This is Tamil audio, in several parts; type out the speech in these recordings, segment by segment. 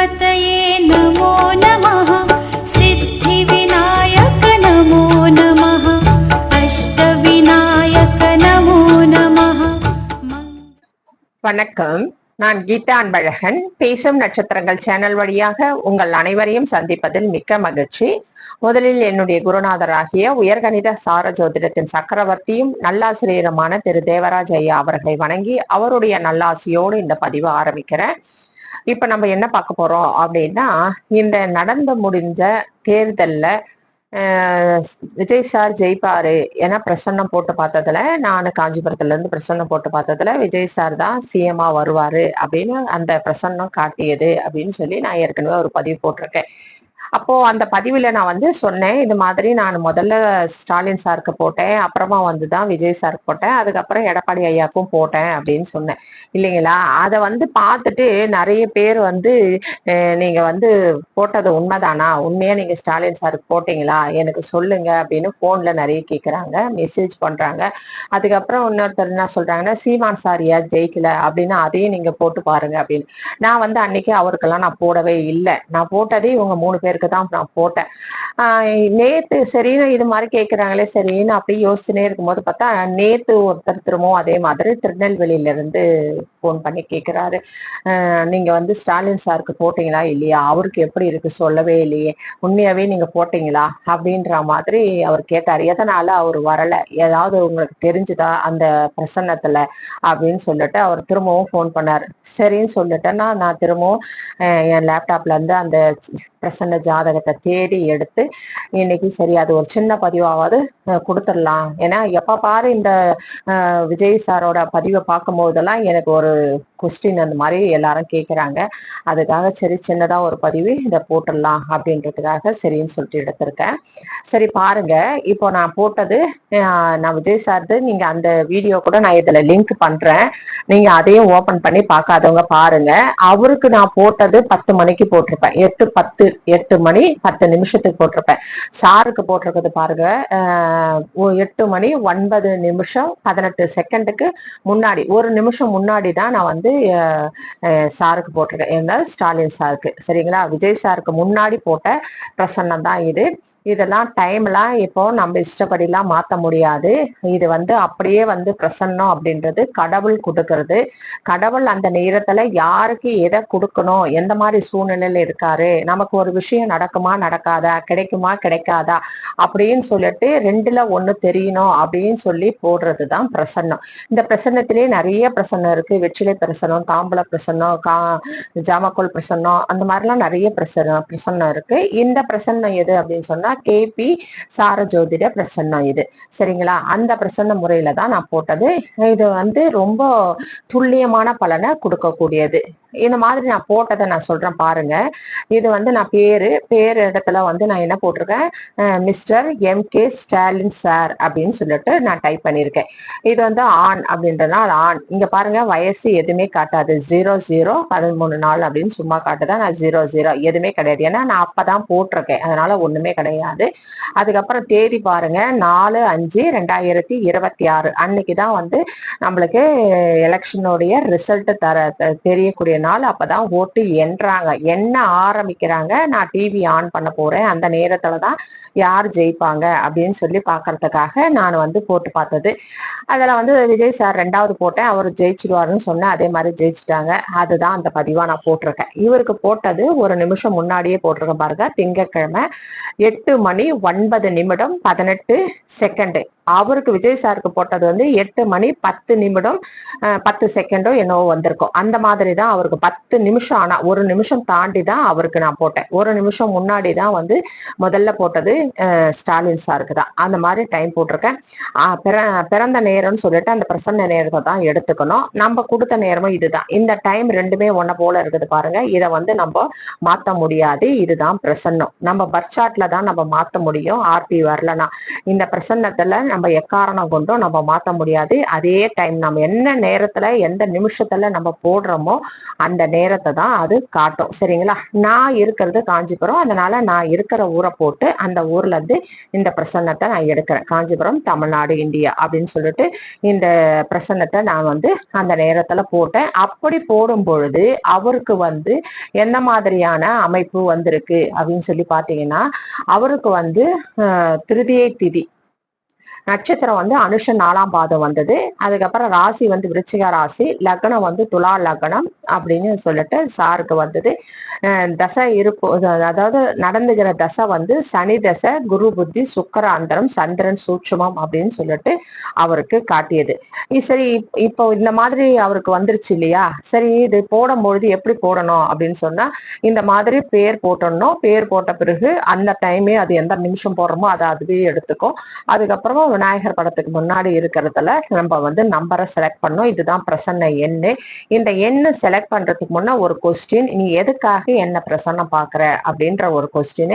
गणपतये नमो नमः सिद्धिविनायक नमो नमः अष्टविनायक नमो नमः। வணக்கம். நான் கீதா அன்பழகன். பேசும் நட்சத்திரங்கள் சேனல் வழியாக உங்கள் அனைவரையும் சந்திப்பதில் மிக்க மகிழ்ச்சி. முதலில் என்னுடைய குருநாதராகிய உயர்கணித சார ஜோதிடத்தின் சக்கரவர்த்தியும் நல்லாசிரியருமான திரு தேவராஜ் ஐயா அவர்களை வணங்கி அவருடைய நல்லாசியோடு இந்த பதிவை ஆரம்பிக்கிறேன். இப்ப நம்ம என்ன பார்க்க போறோம் அப்படின்னா, இந்த நடந்து முடிஞ்ச தேர்தல்ல விஜய் சார் ஜெயிப்பாரு ஏன்னா பிரசன்னம் போட்டு பார்த்ததுல, நான் காஞ்சிபுரத்துல இருந்து பிரசன்னம் போட்டு பார்த்ததுல விஜய் சார் தான் சிஎம்மா வருவாரு அப்படின்னு அந்த பிரசன்னம் காட்டியது அப்படின்னு சொல்லி நான் ஏற்கனவே ஒரு பதிவு போட்டிருக்கேன். அப்போ அந்த பதிவுல நான் சொன்னேன், இது மாதிரி நான் முதல்ல ஸ்டாலின் சாருக்கு போட்டேன், அப்புறமா தான் விஜய் சாருக்கு போட்டேன், அதுக்கப்புறம் எடப்பாடி ஐயாவுக்கும் போட்டேன் அப்படின்னு சொன்னேன் இல்லைங்களா. அதை பார்த்துட்டு நிறைய பேர் நீங்க போட்டது உண்மைதானா, உண்மையா நீங்க ஸ்டாலின் சாருக்கு போட்டீங்களா எனக்கு சொல்லுங்க அப்படின்னு போன்ல நிறைய கேட்கறாங்க, மெசேஜ் பண்றாங்க. அதுக்கப்புறம் இன்னொருத்தர் என்ன சொல்றாங்கன்னா, சீமான் சார் ஏன் ஜெயிக்கல அப்படின்னு அதையும் நீங்க போட்டு பாருங்க அப்படின்னு. நான் அன்னைக்கு அவருக்கெல்லாம் நான் போடவே இல்லை. நான் போட்டதே இவங்க 3 பேருக்கு தான் நான் போட்டேன். நேத்து சரின்னு இது மாதிரி கேட்கிறாங்களே சரின்னு அப்படி யோசிச்சுனே இருக்கும்போது பார்த்தா, நேத்து ஒருத்தர் திரும்பவும் அதே மாதிரி திருநெல்வேலியில இருந்து போன் பண்ணி கேட்கிறாரு, நீங்க ஸ்டாலின் சாருக்கு போட்டீங்களா இல்லையா, அவருக்கு எப்படி இருக்கு சொல்லவே இல்லையே, உண்மையாவே நீங்க போட்டீங்களா அப்படின்ற மாதிரி அவர் கேட்டாரு. எதனால அவர் வரல, ஏதாவது உங்களுக்கு தெரிஞ்சுதா அந்த பிரசன்னத்துல அப்படின்னு சொல்லிட்டு அவர் திரும்பவும் போன் பண்ணாரு. சரின்னு சொல்லிட்டேன்னா நான் திரும்பவும் என் லேப்டாப்ல இருந்து அந்த பிரசன்ன ஜாதகத்தை தேடி எடுத்து இன்னைக்கு சரி அது ஒரு சின்ன பதிவாவது கொடுத்துடலாம். ஏன்னா எப்ப பாரு இந்த விஜய் சாரோட பதிவை பார்க்கும் போதெல்லாம் எனக்கு ஒரு கொஸ்டின் அந்த மாதிரி எல்லாரும் கேட்குறாங்க. அதுக்காக சரி சின்னதா ஒரு பதிவு இதை போட்டுடலாம் அப்படின்றதுக்காக சரின்னு சொல்லிட்டு எடுத்திருக்கேன். சரி பாருங்க, இப்போ நான் போட்டது நான் விஜய் சார்து, நீங்க அந்த வீடியோ கூட நான் இதுல லிங்க் பண்றேன், நீங்க அதையும் ஓபன் பண்ணி பார்க்காதவங்க பாருங்க. அவருக்கு நான் போட்டது 10 மணிக்கு போட்டிருப்பேன், 8 மணி 10 நிமிஷத்துக்கு போட்டிருப்பேன். சாருக்கு போட்டிருக்கிறது பாருங்க 8 மணி 9 நிமிஷம் 18 செகண்டுக்கு முன்னாடி, ஒரு நிமிஷம் முன்னாடி தான் நான் சாருக்கு போட்டிருக்கேன், என்ன ஸ்டாலின் சாருக்கு. சரிங்களா, விஜய் சாருக்கு முன்னாடி போட்ட பிரசன்னம் தான் இது. இதெல்லாம் டைம்லாம் இப்போ நம்ம இஷ்டப்படிலாம் மாத்த முடியாது. இது அப்படியே பிரசன்னம் அப்படின்றது கடவுள் கொடுக்கறது. கடவுள் அந்த நேரத்துல யாருக்கு எதை கொடுக்கணும், எந்த மாதிரி சூழ்நிலையில இருக்காரு, நமக்கு ஒரு விஷயம் நடக்குமா நடக்காதா, கிடைக்குமா கிடைக்காதா அப்படின்னு சொல்லிட்டு 2ல 1 தெரியணும் அப்படின்னு சொல்லி போடுறதுதான் பிரசன்னம். இந்த பிரசன்னத்திலேயே நிறைய பிரசன்னம் இருக்கு. வெற்றிலை பிரசன்னம், தாம்பூல பிரசன்னம், ஜாமக்கோல் பிரசன்னம், அந்த மாதிரிலாம் நிறைய பிரசன்னம் இருக்கு. இந்த பிரசன்னம் எது அப்படின்னு சொன்னா கேபி சார ஜோதிட பிரசன்னம் இது. சரிங்களா, அந்த பிரசன்ன முறையில தான் நான் போட்டது. இது ரொம்ப துல்லியமான பலனை கொடுக்கக்கூடியது. இந்த மாதிரி நான் போட்டதை நான் சொல்றேன் பாருங்க. இது நான் பேர் இடத்துல நான் என்ன போட்டிருக்கேன், மிஸ்டர் எம்.கே. ஸ்டாலின் சார் அப்படின்னு சொல்லிட்டு நான் டைப் பண்ணியிருக்கேன். இது ஆண் அப்படின்றதுனால ஆண். இங்க பாருங்க, வயசு எதுவுமே காட்டாது, 00 13 நாள் அப்படின்னு சும்மா காட்டுதான். நான் 00 எதுவுமே கிடையாது, ஏன்னா நான் அப்பதான் போட்டிருக்கேன், அதனால ஒண்ணுமே கிடையாது. அதுக்கப்புறம் தேதி பாருங்க, 4/5/2026 அன்னைக்குதான் நம்மளுக்கு எலெக்ஷனுடைய ரிசல்ட் தெரியக்கூடிய நாள். அப்பதான் ஓட்டு எண்ண ஆரம்பிக்கிறாங்க. நான் டிவி ஆன் பண்ண போறேன், அந்த நேரத்துலதான் யார் ஜெயிப்பாங்க அப்படின்னு சொல்லி பாக்குறதுக்காக நான் போட்டு பார்த்தது. அதுல விஜய் சார் 2வது போட்டேன், அவர் ஜெயிச்சிருவாருன்னு சொன்னேன், அதே மாதிரி ஜெயிச்சுட்டாங்க. அதுதான் அந்த பதிவா நான் போட்டிருக்கேன். இவருக்கு போட்டது ஒரு நிமிஷம் முன்னாடியே போட்டிருக்கேன் பாருங்க, திங்கட்கிழமை 8 மணி 9 நிமிடம் 18 செகண்ட். அவருக்கு விஜய் சாருக்கு போட்டது 8 மணி 10 நிமிடம் 10 செகண்டோ என்னவோ வந்திருக்கும். அந்த மாதிரி தான் அவருக்கு 10 நிமிஷம், ஆனா ஒரு நிமிஷம் தாண்டி தான் அவருக்கு நான் போட்டேன். ஒரு நிமிஷம் முன்னாடி தான் முதல்ல போட்டது ஸ்டாலின் சாருக்கு தான். அந்த மாதிரி டைம் போட்டிருக்கேன். பிறந்த நேரம்னு சொல்லிட்டு அந்த பிரசன்ன நேரத்தை தான் எடுத்துக்கணும். நம்ம கொடுத்த நேரமும் இதுதான். இந்த டைம் 2மே ஒன்ன போல இருக்குது பாருங்க. இதை நம்ம மாத்த முடியாது. இதுதான் பிரசன்னம். நம்ம பர்த் சார்ட்ல தான் நம்ம மாத்த முடியும், ஆர்பி வரலனா. இந்த பிரசன்னத்துல நம்ம எக்காரணம் கொண்டும் நம்ம மாத்த முடியாது. அதே டைம் நம்ம என்ன நேரத்துல எந்த நிமிஷத்துல நம்ம போடுறோமோ அந்த நேரத்தை தான் அது காட்டும். சரிங்களா? நான் இருக்கிறது காஞ்சிபுரம், அதனால நான் இருக்கிற ஊரை போட்டு அந்த ஊர்ல இருந்து இந்த பிரசன்னத்தை நான் எடுக்கிறேன். காஞ்சிபுரம் தமிழ்நாடு இந்தியா அப்படின்னு சொல்லிட்டு இந்த பிரசன்னத்தை நான் வந்து அந்த நேரத்துல போட்டேன். அப்படி போடும் பொழுது அவருக்கு வந்து என்ன மாதிரியான அமைப்பு வந்திருக்கு அப்படின்னு சொல்லி பாத்தீங்கன்னா, அவருக்கு வந்து திருதியை திதி நட்சத்திரம் வந்து அனுஷ 4ஆம் பாதம் வந்தது. அதுக்கப்புறம் ராசி வந்து விருச்சிக ராசி, லக்னம் வந்து துலா லக்னம் அப்படின்னு சொல்லிட்டு சாருக்கு வந்தது. தசை இருப்பு, அதாவது நடந்துகிற தசை வந்து சனி தசை, குரு புத்தி, சுக்கர அந்தரம், சந்திரன் சூட்சுமம் அப்படின்னு சொல்லிட்டு அவருக்கு காட்டியது. சரி, இப்போ இந்த மாதிரி அவருக்கு வந்துருச்சு இல்லையா? சரி, இது போடும்பொழுது எப்படி போடணும் அப்படின்னு சொன்னா, இந்த மாதிரி பேர் போட்டணும். பேர் போட்ட பிறகு அந்த டைமே அது எந்த நிமிஷம் போடுறோமோ அதை அதுவே எடுத்துக்கும். அதுக்கப்புறமா விநாயகர் படத்துக்கு முன்னாடி இருக்கிறதுல நம்ம வந்து நம்பரை செலக்ட் பண்ணோம். இதுதான் பிரசன்ன எண்ணு. இந்த எண்ணு செலக்ட் பண்றதுக்கு முன்ன ஒரு கொஸ்டின், நீ எதுக்காக என்ன பிரசன்னம் பாக்குற அப்படின்ற ஒரு கொஸ்டின்.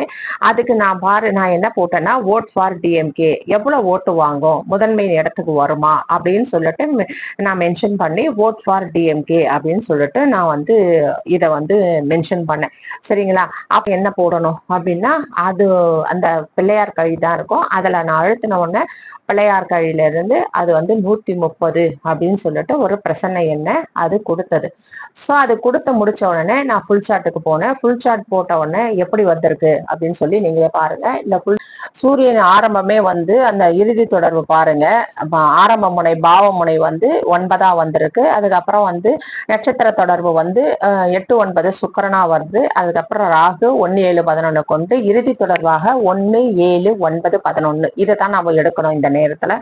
அதுக்கு நான் என்ன போட்டேன்னா, ஓட் ஃபார் டிஎம்கே, எவ்வளவு ஓட்டு வாங்கும், முதன்மை இடத்துக்கு வருமா அப்படின்னு சொல்லிட்டு நான் மென்ஷன் பண்ணி ஓட் ஃபார் டிஎம்கே அப்படின்னு சொல்லிட்டு நான் வந்து இதை வந்து மென்ஷன் பண்ணேன். சரிங்களா? அப்ப என்ன போடணும் அப்படின்னா, அது அந்த பிள்ளையார் கழி தான் இருக்கும். அதுல நான் அழுத்தின உடனே பிள்ளையார் கழியில இருந்து அது வந்து 130 அப்படின்னு சொல்லிட்டு ஒரு பிரசன்ன எண்ணெய் அது கொடுத்தது. ஸோ அது கொடுத்து முடிச்ச உடனே நான் ஃபுல் சார்ட்டுக்கு போனேன். ஃபுல் சார்ட் போட்ட உடனே எப்படி வந்திருக்கு அப்படின்னு சொல்லி நீங்களே பாருங்க. இந்த சூரியன் ஆரம்பமே வந்து அந்த இறுதி தொடர்பு பாருங்க. ஆரம்ப முனை பாவ முனை வந்து 9ஆ வந்திருக்கு. அதுக்கப்புறம் வந்து நட்சத்திர தொடர்பு வந்து 8 9 சுக்கிரனா வருது. அதுக்கப்புறம் ராகு 1 7 11 கொண்டு இறுதி தொடர்பாக 1 7 9 11 இதை தான் நம்ம எடுக்கணும் இந்த நேரத்துல.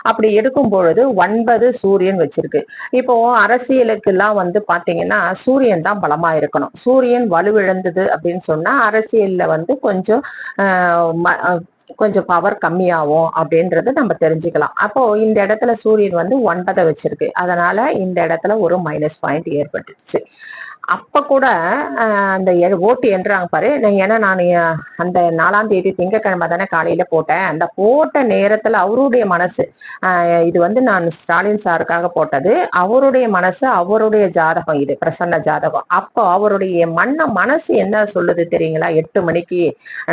அப்படி எடுக்கும் பொழுது 9 சூரியன் வச்சிருக்கு. இப்போ அரசியலுக்கு எல்லாம் வந்து பாத்தீங்கன்னா சூரியன் தான் பலமா இருக்கணும். சூரியன் வலுவிழந்தது அப்படின்னு சொன்னா அரசியல்ல வந்து கொஞ்சம் பவர் கம்மியாகும் அப்படின்றது நம்ம தெரிஞ்சுக்கலாம். அப்போ இந்த இடத்துல சூரியன் வந்து 9 வச்சிருக்கு. அதனால இந்த இடத்துல ஒரு மைனஸ் பாயிண்ட் ஏற்பட்டுச்சு. அப்ப கூட அந்த ஓட்டு என்றாங்க பாரு. ஏன்னா நான் அந்த 4ஆம் தேதி திங்கட்கிழமை தானே காலையில போட்டேன். அந்த போட்ட நேரத்துல அவருடைய மனசு, இது வந்து நான் ஸ்டாலின் சாருக்காக போட்டது, அவருடைய மனசு, அவருடைய ஜாதகம், இது பிரசன்ன ஜாதகம். அப்போ அவருடைய மனசு என்ன சொல்லுது தெரியுங்களா? 8 மணிக்கு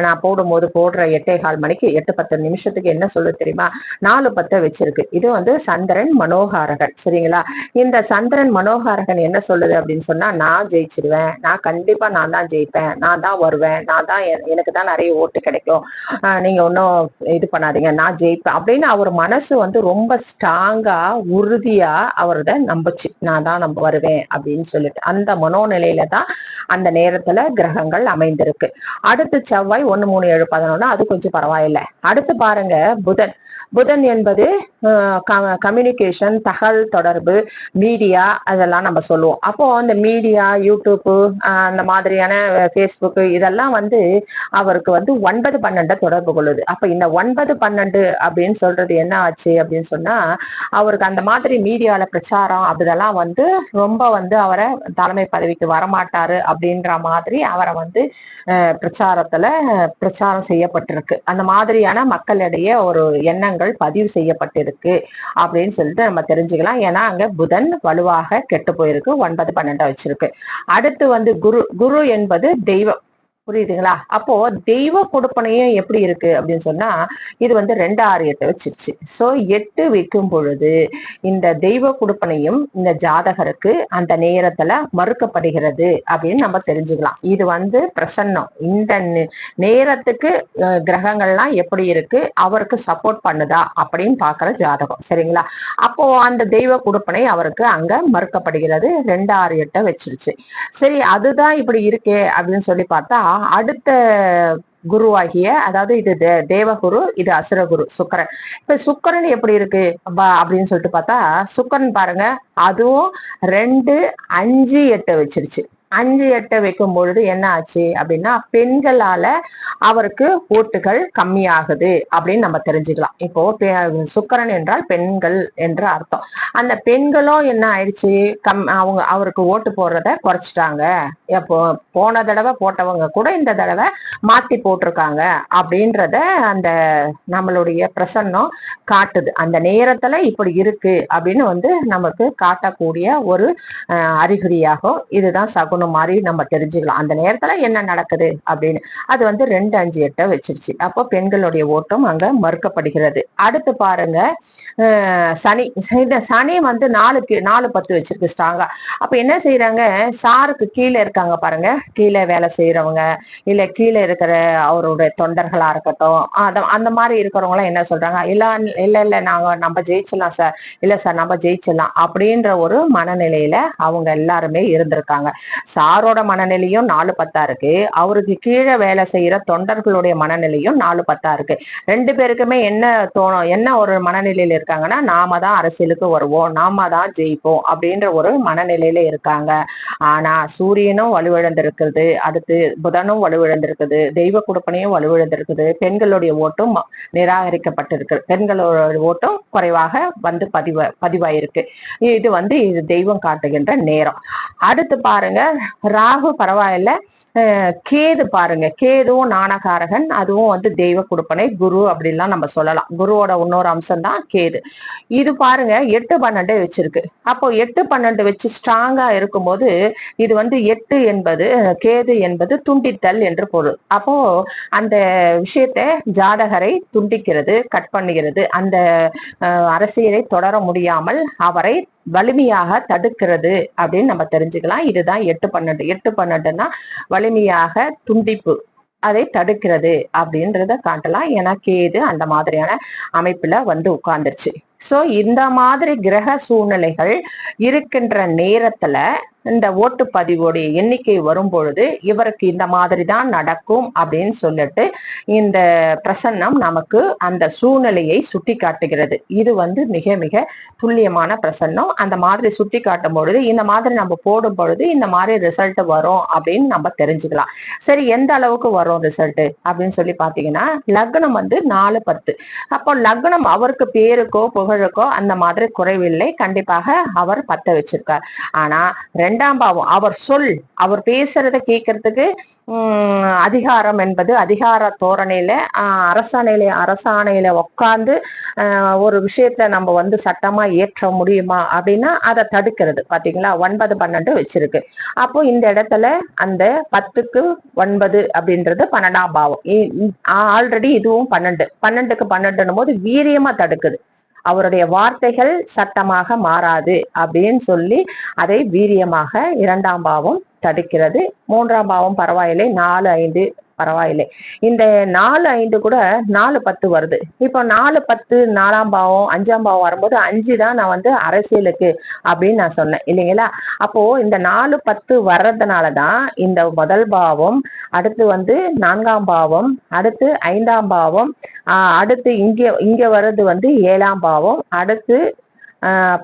நான் போடும்போது போடுற 8:15 மணிக்கு 8:10 நிமிஷத்துக்கு என்ன சொல்லுது தெரியுமா? 4:10 வச்சிருக்கு. இது வந்து சந்திரன் மனோகாரகன். சரிங்களா? இந்த சந்திரன் மனோகாரகன் என்ன சொல்லுது அப்படின்னு சொன்னா, நான் ஜெயிச்சிருவேன், நான் கண்டிப்பா நான் தான் ஜெயிப்பேன், நான் தான் வருவேன், நான் தான், எனக்கு தான் நிறைய ஓட்டு கிடைக்கும், நீங்க ஒன்னும் இது பண்ணாதீங்க, நான் ஜெயிப்பேன் அப்படின்னு அவர் மனசு வந்து ரொம்ப ஸ்ட்ராங்கா உறுதியா அவரத நம்புச்சு. நான் தான் வருவேன் அப்படின்னு சொல்லிட்டு அந்த மனோநிலையில தான் அந்த நேரத்துல கிரகங்கள் அமைந்திருக்கு. அடுத்து செவ்வாய் 1 3 7 11, அது கொஞ்சம் பரவாயில்லை. அடுத்து பாருங்க புதன். புதன் என்பது கம்யூனிகேஷன், தகவல் தொடர்பு, மீடியா, அதெல்லாம் நம்ம சொல்லுவோம். அப்போ அந்த மீடியா, யூடியூப், அந்த மாதிரியான பேஸ்புக், இதெல்லாம் வந்து அவருக்கு வந்து 9 12 தொடர்பு கொள்ளுது. அப்ப இந்த 9 12 அப்படின்னு சொல்றது என்ன ஆச்சு அப்படின்னு சொன்னா, அவருக்கு அந்த மாதிரி மீடியால பிரச்சாரம் அப்படிதெல்லாம் வந்து ரொம்ப வந்து அவரை தலைமை பதவிக்கு வரமாட்டாரு அப்படின்ற மாதிரி அவரை வந்து பிரச்சாரம் செய்யப்பட்டிருக்கு. அந்த மாதிரியான மக்களிடையே ஒரு எண்ணங்கள் பதிவு செய்யப்பட்டிருக்கு அப்படின்னு சொல்லிட்டு நம்ம தெரிஞ்சுக்கலாம். ஏன்னா அங்க புதன் வலுவாக கெட்டு போயிருக்கு, 9 12 வச்சிருக்கு. அடுத்து வந்து குரு என்பது தெய்வம். புரியுதுங்களா? அப்போ தெய்வ கொடுப்பனையும் எப்படி இருக்கு அப்படின்னு சொன்னா, இது வந்து 2 6 8 வச்சிருச்சு. சோ 8 வைக்கும் பொழுது இந்த தெய்வ கொடுப்பனையும் இந்த ஜாதகருக்கு அந்த நேரத்துல மறுக்கப்படுகிறது அப்படின்னு நம்ம தெரிஞ்சுக்கலாம். இது வந்து பிரசன்னம். இந்த நேரத்துக்கு கிரகங்கள்லாம் எப்படி இருக்கு, அவருக்கு சப்போர்ட் பண்ணுதா அப்படின்னு பாக்குற ஜாதகம். சரிங்களா? அப்போ அந்த தெய்வ கொடுப்பனை அவருக்கு அங்க மறுக்கப்படுகிறது. 2 6 8 வச்சிருச்சு. சரி, அதுதான் இப்படி இருக்கே அப்படின்னு சொல்லி பார்த்தா, அடுத்த குருவாகிய, அதாவது இது தேவகுரு, இது அசுரகுரு சுக்கரன். இப்ப சுக்கரன் எப்படி இருக்கு அப்படின்னு சொல்லிட்டு பார்த்தா, சுக்கரன் பாருங்க, அதுவும் 2 5 8 வச்சிருச்சு. 5-8 வைக்கும் பொழுது என்ன ஆச்சு அப்படின்னா பெண்களால அவருக்கு ஓட்டுகள் கம்மியாகுது அப்படின்னு நம்ம தெரிஞ்சுக்கலாம். இப்போ சுக்கிரன் என்றால் பெண்கள் என்று அர்த்தம். அந்த பெண்களும் என்ன ஆயிடுச்சு, அவங்க அவருக்கு ஓட்டு போடுறத குறைச்சிட்டாங்க. எப்போ போன தடவை போட்டவங்க கூட இந்த தடவை மாத்தி போட்டிருக்காங்க அப்படின்றத அந்த நம்மளுடைய பிரசன்னம் காட்டுது. அந்த நேரத்துல இப்படி இருக்கு அப்படின்னு நமக்கு காட்டக்கூடிய ஒரு அறிகுறியாகும். இதுதான் சகுனம் மாதிரி நம்ம தெரிஞ்சுக்கலாம். அந்த நேரத்துல என்ன நடக்குது அப்படின்னு அது 2-5-8 வச்சிருச்சு. அப்போ பெண்களுடைய ஓட்டம் அங்க மறுக்கப்படுகிறது. அடுத்து பாருங்க, சனி. இந்த சனி 4-10 வச்சிருக்கு ஸ்ட்ராங்கா. அப்ப என்ன செய்யறாங்க, சாருக்கு கீழே இருக்காங்க பாருங்க, கீழே வேலை செய்யறவங்க இல்ல கீழே இருக்கிற அவருடைய தொண்டர்களா இருக்கட்டும், அந்த மாதிரி இருக்கிறவங்க எல்லாம் என்ன சொல்றாங்க, இல்ல நம்ம ஜெயிச்சிடலாம் சார், இல்ல சார் நம்ம ஜெயிச்சிடலாம் அப்படின்ற ஒரு மனநிலையில அவங்க எல்லாருமே இருந்திருக்காங்க. சாரோட மனநிலையும் 4-10 இருக்கு, அவருக்கு கீழே வேலை செய்யற தொண்டர்களுடைய மனநிலையும் 4-10 இருக்கு. 2 பேருக்குமே என்ன தோணும், என்ன ஒரு மனநிலையில இருக்காங்கன்னா, நாம தான் அரசியலுக்கு வருவோம், நாம தான் ஜெயிப்போம் அப்படின்ற ஒரு மனநிலையில இருக்காங்க. ஆனா சூரியனும் வலுவிழந்திருக்குது, அடுத்து புதனும் வலுவிழந்திருக்குது, தெய்வ குடுப்பனையும் வலுவிழந்திருக்குது, பெண்களுடைய ஓட்டும் நிராகரிக்கப்பட்டிருக்கு, பெண்களோட ஓட்டும் குறைவாக பதிவாயிருக்கு. இது இது தெய்வம் காட்டுகின்ற நேரம். அடுத்து பாருங்க, ராகு பரவாயில்ல, கேது பாருங்க, கேதுவும் நாணகாரகன், அதுவும் தெய்வ குடுப்பனை, குரு அப்படின்லாம் நம்ம சொல்லலாம். குருவோட இன்னொரு அம்சம் தான் கேது. இது பாருங்க 8-12 வச்சிருக்கு. அப்போ 8-12 வச்சு ஸ்ட்ராங்கா இருக்கும்போது இது 8 என்பது கேது என்பது துண்டித்தல் என்று பொருள். அப்போ அந்த விஷயத்தை ஜாதகரை துண்டிக்கிறது, கட் பண்ணுகிறது, அந்த அரசியலை தொடர முடியாமல் அவரை வலிமையாக தடுக்கிறது அப்படின்னு நம்ம தெரிஞ்சுக்கலாம். இதுதான் 8-12. 8-12ன்னா வலிமையாக துண்டிப்பு, அதை தடுக்கிறது அப்படின்றத காட்டலாம். ஏன்னா கேது அந்த மாதிரியான அமைப்புல உட்கார்ந்துருச்சு. சோ இந்த மாதிரி கிரக சூழ்நிலைகள் இருக்கின்ற நேரத்துல இந்த ஓட்டுப்பதிவோடைய எண்ணிக்கை வரும் பொழுது இவருக்கு இந்த மாதிரி தான் நடக்கும் அப்படின்னு சொல்லிட்டு இந்த பிரசன்னம் நமக்கு அந்த சூழ்நிலையை சுட்டி காட்டுகிறது. இது மிக மிக துல்லியமான பிரசன்னம். அந்த மாதிரி சுட்டி காட்டும் பொழுது இந்த மாதிரி நம்ம போடும் பொழுது இந்த மாதிரி ரிசல்ட் வரும் அப்படின்னு நம்ம தெரிஞ்சுக்கலாம். சரி, எந்த அளவுக்கு வரும் ரிசல்ட் அப்படின்னு சொல்லி பாத்தீங்கன்னா, லக்னம் 4-10. அப்போ லக்னம் அவருக்கு பேருக்கோ புகழுக்கோ அந்த மாதிரி குறைவில்லை, கண்டிப்பாக அவர் 10 வச்சிருக்கார். ஆனா 2ஆம் பாவம், அவர் பேசுறத கேட்கறதுக்கு அதிகாரம் என்பது அதிகார தோரணையில அரசாணையில உட்கார்ந்து ஒரு விஷயத்த நம்ம சட்டமா ஏற்ற முடியுமா அப்படின்னா அதை தடுக்கிறது. பாத்தீங்களா, 9-12 வச்சிருக்கு. அப்போ இந்த இடத்துல அந்த 10க்கு 9 அப்படின்றது 12ஆம் பாவம். ஆல்ரெடி இதுவும் 12க்கு 12 போது வீரியமா தடுக்குது. அவருடைய வார்த்தைகள் சட்டமாக மாறாது அப்படின்னு சொல்லி அதை வீரியமாக 2ஆம் பாவம் தடுக்கிறது. 3ஆம் பாவம் பரவாயில்லை, 4-5 பரவாயில்லை. இந்த 4-5 கூட 4-10 வருது. இப்போ 4-10 4ஆம் பாவம் 5ஆம் பாவம் வரும்போது 5 தான் நான் அரசியலுக்கு அப்படின்னு நான் சொன்னேன் இல்லைங்களா. அப்போ இந்த 4-10 வர்றதுனாலதான் இந்த முதல் பாவம், அடுத்து 4ஆம் பாவம், அடுத்து 5ஆம் பாவம், அடுத்து இங்க வர்றது 7ஆம் பாவம், அடுத்து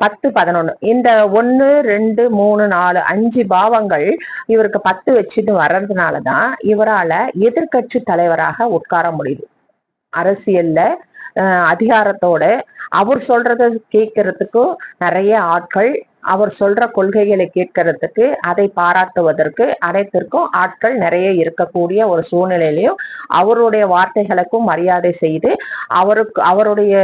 10-11, இந்த 1 2 3 4 5 பாவங்கள் இவருக்கு 10 வச்சுட்டு வர்றதுனாலதான் இவரால எதிர்கட்சி தலைவராக உட்கார முடியுது. அரசியல்ல அதிகாரத்தோட அவர் சொல்றத கேட்கறதுக்கும் நிறைய ஆட்கள், அவர் சொல்ற கொள்கைகளை கேட்கறதுக்கு, அதை பாராட்டுவதற்கு அனைத்திற்கும் ஆட்கள் நிறைய இருக்கக்கூடிய ஒரு சூழ்நிலையிலையும் அவருடைய வார்த்தைகளுக்கும் மரியாதை செய்து அவருடைய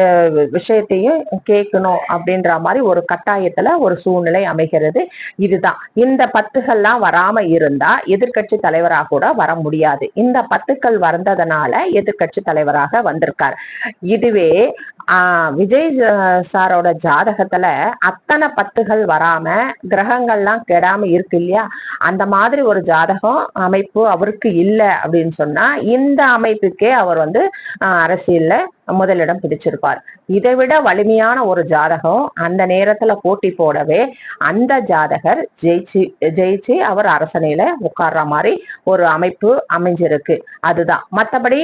விஷயத்தையும் கேட்கணும் அப்படின்ற மாதிரி ஒரு கட்டாயத்துல ஒரு சூழ்நிலை அமைகிறது. இதுதான். இந்த 10கள்லாம் வராம இருந்தா எதிர்கட்சி தலைவராக கூட வர முடியாது. இந்த 10கள் வந்ததுனால எதிர்கட்சி தலைவராக வந்திருக்காரு. இதுவே விஜய் சாரோட ஜாதகத்துல அத்தனை 10கள் வராம கிரகங்கள்லாம் கெடாம இருக்கு இல்லையா, அந்த மாதிரி ஒரு ஜாதகம் அமைப்பு அவருக்கு இல்லை அப்படின்னு சொன்னா இந்த அமைப்புக்கே அவர் அரசியல்ல முதலிடம் பிடிச்சிருப்பார். இதை விட வலிமையான ஒரு ஜாதகம் அந்த நேரத்துல போட்டி போடவே அந்த ஜாதகர் ஜெயிச்சு அவர் அரசனையில உட்கார்ற மாதிரி ஒரு அமைப்பு அமைஞ்சிருக்கு. அதுதான். மற்றபடி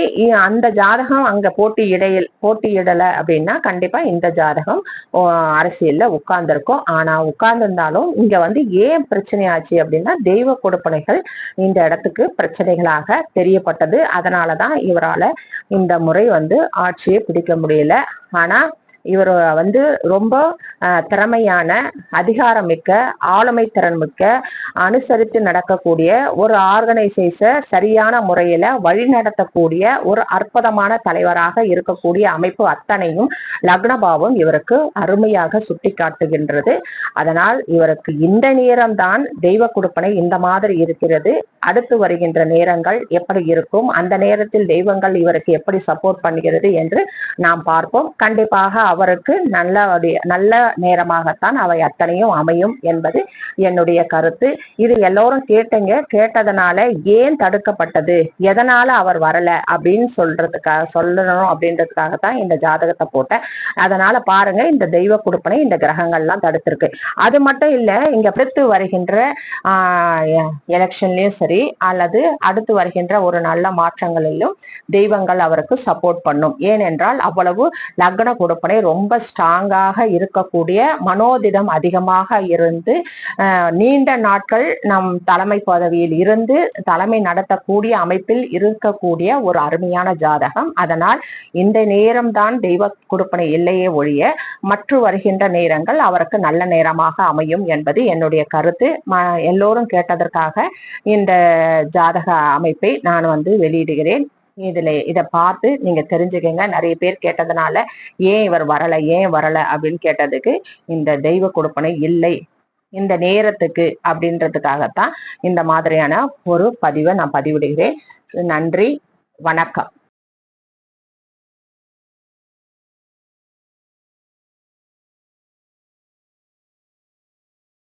அந்த ஜாதகம் அங்க போட்டியிடல அப்படின்னா கண்டிப்பா இந்த ஜாதகம் அரசியல்ல உட்கார்ந்துருக்கும். ஆனா உட்கார்ந்திருந்தாலும் இங்க ஏன் பிரச்சனை ஆச்சு அப்படின்னா தெய்வ கொடுப்பனைகள் இந்த இடத்துக்கு பிரச்சனைகளாக தெரியப்பட்டது. அதனாலதான் இவரால இந்த முறை ஆட்சியை பிடிக்க முடியல. ஆனா இவர் ரொம்ப திறமையான, அதிகாரமிக்க, ஆளுமை திறன் மிக்க, அனுசரித்து நடக்கக்கூடிய ஒரு ஆர்கனைசேஷன் சரியான முறையில வழி நடத்தக்கூடிய ஒரு அற்புதமான தலைவராக இருக்கக்கூடிய அமைப்பு அத்தனையும் லக்னபாவம் இவருக்கு அருமையாக சுட்டி காட்டுகின்றது. அதனால் இவருக்கு இந்த நேரம்தான் தெய்வ கொடுப்பனை இந்த மாதிரி இருக்கிறது. அடுத்து வருகின்ற நேரங்கள் எப்படி இருக்கும், அந்த நேரத்தில் தெய்வங்கள் இவருக்கு எப்படி சப்போர்ட் பண்ணுகிறது என்று நாம் பார்ப்போம். கண்டிப்பாக அவருக்கு நல்ல நேரமாகத்தான் அவை அத்தனையும் அமையும் என்பது என்னுடைய கருத்து. இது எல்லோரும் கேட்டதனால ஏன் தடுக்கப்பட்டது, எதனால அவர் வரல அப்படின்னு சொல்லணும் அப்படின்றதுக்காகத்தான் இந்த ஜாதகத்தை போட்டேன். அதனால பாருங்க, இந்த தெய்வ கொடுப்பனை இந்த கிரகங்கள்லாம் தடுத்திருக்கு. அது மட்டும் இல்ல, இங்க அடுத்து வருகின்ற எலெக்ஷன்லயும் சரி அல்லது அடுத்து வருகின்ற ஒரு நல்ல மாற்றங்களிலும் தெய்வங்கள் அவருக்கு சப்போர்ட் பண்ணும். ஏனென்றால் அவ்வளவு லக்ன கொடுப்பனை ரொம்ப ஸ்ட்ராங்காக இருக்கக்கூடிய, மனோதிடம் அதிகமாக இருந்து நீண்ட நாட்கள் நம் தலைமை பதவியில் இருந்து தலைமை நடத்தக்கூடிய அமைப்பில் இருக்கக்கூடிய ஒரு அருமையான ஜாதகம். அதனால் இந்த நேரம்தான் தெய்வ கொடுப்பனை இல்லையே ஒழிய மற்ற வருகின்ற நேரங்கள் அவருக்கு நல்ல நேரமாக அமையும் என்பது என்னுடைய கருத்து. எல்லோரும் கேட்டதற்காக இந்த ஜாதக அமைப்பை நான் வெளியிடுகிறேன். இதை பார்த்து நீங்க தெரிஞ்சுக்கங்க. நிறைய பேர் கேட்டதுனால ஏன் இவர் வரல அப்படின்னு கேட்டதுக்கு இந்த தெய்வ கொடுப்பனை இல்லை இந்த நேரத்துக்கு அப்படின்றதுக்காகத்தான் இந்த மாதிரியான ஒரு பதிவை நான் பதிவிடுகிறேன். நன்றி, வணக்கம்.